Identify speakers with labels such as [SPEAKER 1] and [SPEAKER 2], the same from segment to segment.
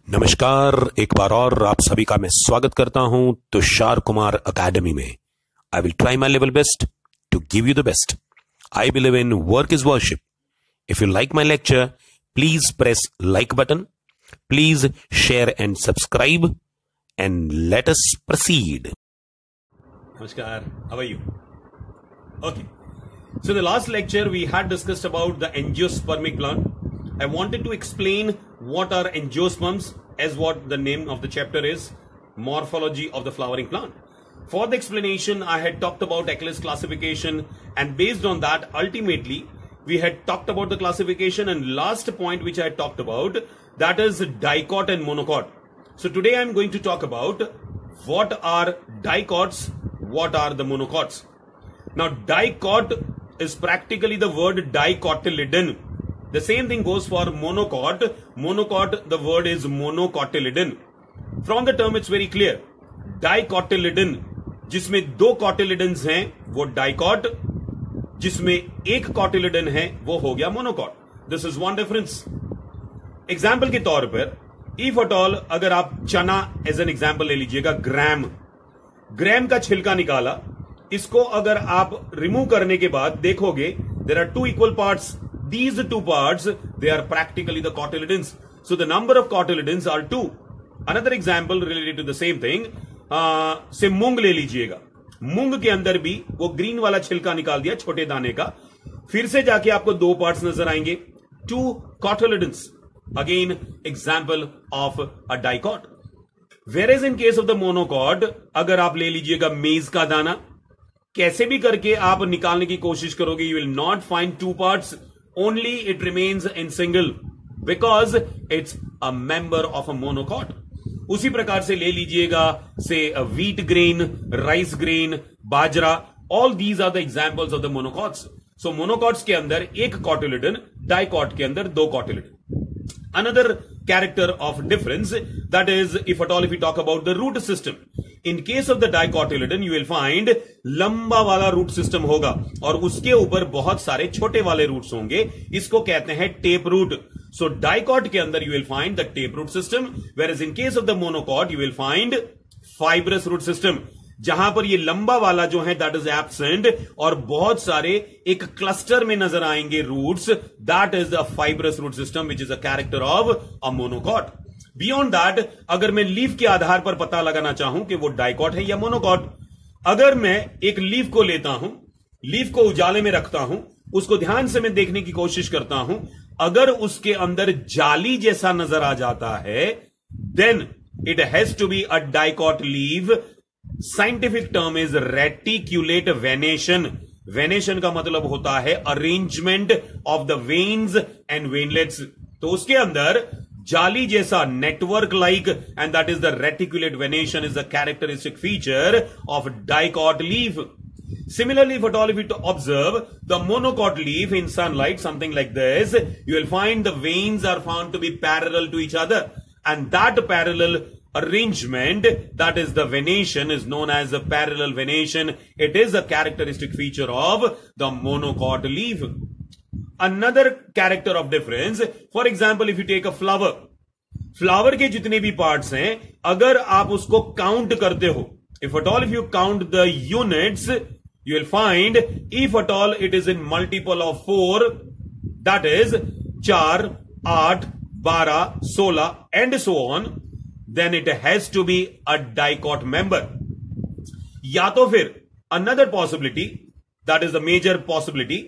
[SPEAKER 1] नमस्कार, एक बार और आप सभी का मैं स्वागत करता हूं तुषार कुमार अकेडमी में। I will try my level best to give you the best. I believe in work is worship. If you like my lecture, please press like button, please share and subscribe and let us proceed.
[SPEAKER 2] Namaskar, how are you? Okay, so the last lecture we had discussed about the angiospermic plant. I wanted to explain what are angiosperms, as what the name of the chapter is, morphology of the flowering plant. For the explanation, I had talked about Eccles classification, and based on that, ultimately, we had talked about the classification, and last point which I had talked about, that is dicot and monocot. So today I am going to talk about what are dicots, what are the monocots. Now dicot is practically the word dicotyledon. The same thing goes for monocot. Monocot, the word is monocotyledon. From the term it's very clear. Dicotyledon, जिसमें दो cotyledons हैं वो dicot, जिसमें एक cotyledon है वो हो गया monocot. This is one difference. Example के तौर पर if at all, अगर आप चना एज एन एग्जाम्पल ले लीजिएगा, ग्राम का छिलका निकाला, इसको अगर आप रिमूव करने के बाद देखोगे there are two equal parts. These two parts, they are practically the cotyledons. So the number of cotyledons are 2. Another example related to the same thing, से मूंग ले लीजिएगा. मूंग के अंदर भी वो ग्रीन वाला छिलका निकाल दिया छोटे दाने का, फिर से जाके आपको दो पार्ट्स नजर आएंगे, 2 cotyledons. Again, example of a dicot. Whereas in case of the monocot, अगर आप ले लीजिएगा मेज का दाना, कैसे भी करके आप निकालने की कोशिश करोगे, you will not find 2 parts. Only it remains in single because it's a member of a monocot. उसी प्रकार से ले लीजिएगा से wheat grain, rice grain, bajra, all these are the examples of the monocots. So monocots के अंदर एक cotyledon, dicot के अंदर दो cotyledon. Another character of difference, that is if at all if we talk about the root system. In case of the dicotyledon, you will find लंबा वाला root system होगा और उसके ऊपर बहुत सारे छोटे वाले रूट्स होंगे, इसको कहते हैं टेप रूट. सो डाइकॉट के अंदर you will find the tape root system, whereas in case of the monocot you will find fibrous root system, जहां पर ये लंबा वाला जो है that is absent और बहुत सारे एक क्लस्टर में नजर आएंगे roots, that is the fibrous root system which is a character of a monocot. Beyond that, अगर मैं लीफ के आधार पर पता लगाना चाहूं कि वो डाइकॉट है या मोनोकॉट, अगर मैं एक लीफ को लेता हूं, लीफ को उजाले में रखता हूं, उसको ध्यान से मैं देखने की कोशिश करता हूं, अगर उसके अंदर जाली जैसा नजर आ जाता है, then it has to be a dicot leaf. Scientific term is reticulate venation. Venation का मतलब होता है arrangement of the veins and veinlets. तो उसके अंदर जाली जैसा network like, and that is the reticulate venation is the characteristic feature of dicot leaf. Similarly, if at all if you observe the monocot leaf in sunlight, something like this, you will find the veins are found to be parallel to each other, and that parallel arrangement, that is the venation, is known as the parallel venation. It is a characteristic feature of the monocot leaf. Another character of difference, for example, if you take a flower, flower के जितने भी parts हैं, अगर आप उसको count करते हो, if at all if you count the units, you will find if at all it is in multiple of 4, that is 4, 8, 12, 16 and so on, then it has to be a dicot member. या तो फिर another possibility, that is the major possibility,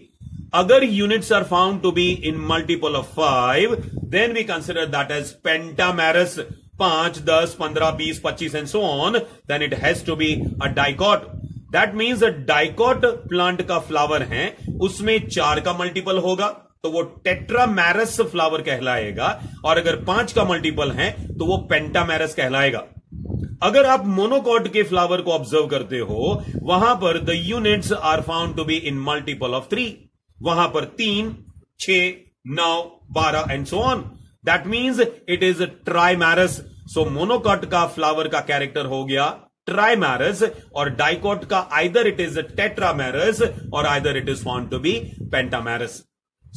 [SPEAKER 2] अगर units are found to be in multiple of 5, then we consider that as pentamerous. 5, 10, 15, 20, 25 and so on, then it has to be a dicot. That means a dicot plant का flower है, उसमें 4 का multiple होगा तो वो tetramerous flower कहलाएगा, और अगर 5 का मल्टीपल है तो वो पेंटामेरस कहलाएगा. अगर आप मोनोकॉट के फ्लावर को ऑब्जर्व करते हो, वहां पर the units are found to be in multiple of 3, वहां पर 3, 6, 9, 12 and so on. That means it is trimerous. So monocot का फ्लावर का कैरेक्टर हो गया ट्राइमेरस, और डाइकॉट का आइदर इट इज टेट्रामेरस और either it is found to be pentamerous.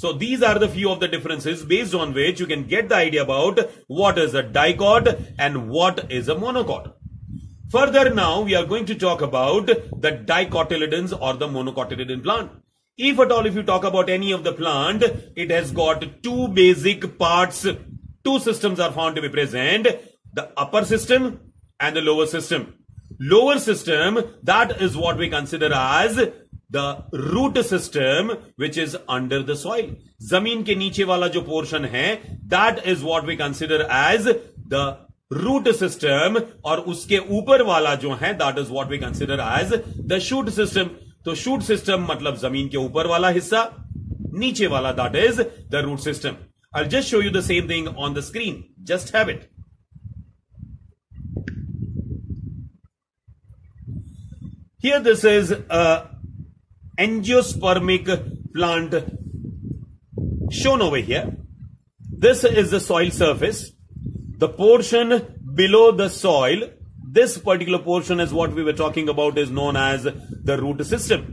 [SPEAKER 2] So these are the few of the differences based on which you can get the idea about what is a dicot and what is a monocot. Further now we are going to talk about the dicotyledons or the monocotyledon plant. If at all if you talk about any of the plant, it has got two basic parts. Two systems are found to be present, the upper system and the lower system. Lower system, that is what we consider as the root system which is under the soil. Zameen ke niche wala jo portion hai, that is what we consider as the root system, और उसके ऊपर वाला जो है that is what we consider as the shoot system. तो shoot system मतलब जमीन के ऊपर वाला हिस्सा, नीचे वाला that is the root system. I'll just show you the same thing on the screen. Just have it. Here this is a angiospermic plant shown over here. This is the soil surface. The portion below the soil, this particular portion is what we were talking about, is known as the root system.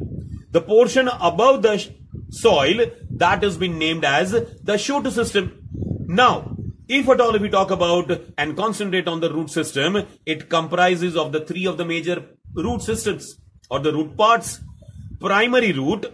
[SPEAKER 2] The portion above the soil, that has been named as the shoot system. Now, if at all if we talk about and concentrate on the root system, it comprises of the three of the major root systems or the root parts: primary root,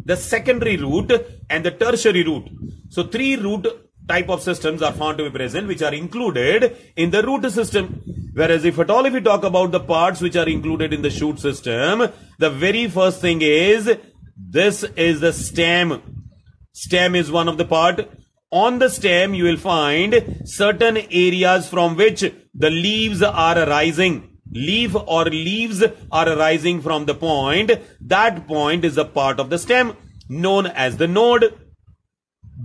[SPEAKER 2] the secondary root and the tertiary root. So three root type of systems are found to be present which are included in the root system. Whereas if at all if we talk about the parts which are included in the shoot system, the very first thing is this is the stem. Stem is one of the part. On the stem you will find certain areas from which the leaves are arising. Leaf or leaves are arising from the point. That point is a part of the stem known as the node.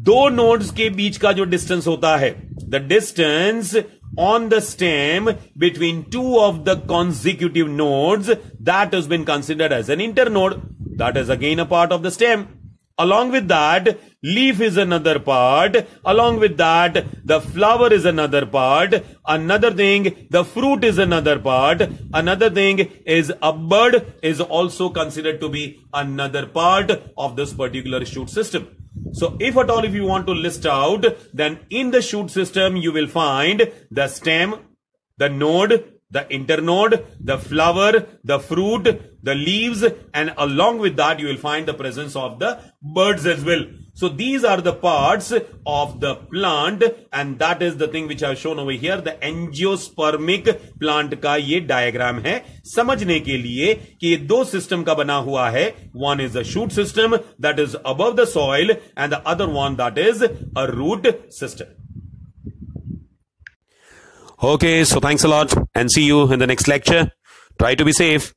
[SPEAKER 2] दो nodes के बीच का जो distance होता है, the distance on the stem between two of the consecutive nodes, that has been considered as an internode. That is again a part of the stem. Along with that, leaf is another part. Along with that, the flower is another part. Another thing, the fruit is another part. Another thing is a bud is also considered to be another part of this particular shoot system. So if at all if you want to list out, then in the shoot system you will find the stem, the node, the internode, the flower, the fruit, the leaves, and along with that you will find the presence of the birds as well. So these are the parts of the plant, and that is the thing which I have shown over here. The angiospermic plant का ये diagram है समझने के लिए कि ये दो system का बना हुआ है. One is the shoot system that is above the soil, and the other one that is a root system.
[SPEAKER 1] Okay, so thanks a lot and see you in the next lecture. Try to be safe.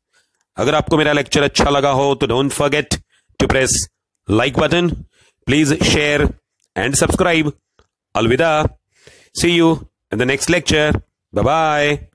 [SPEAKER 1] अगर आपको मेरा lecture अच्छा लगा हो तो don't forget to press like button. Please share and subscribe. Alvida. See you in the next lecture. Bye bye.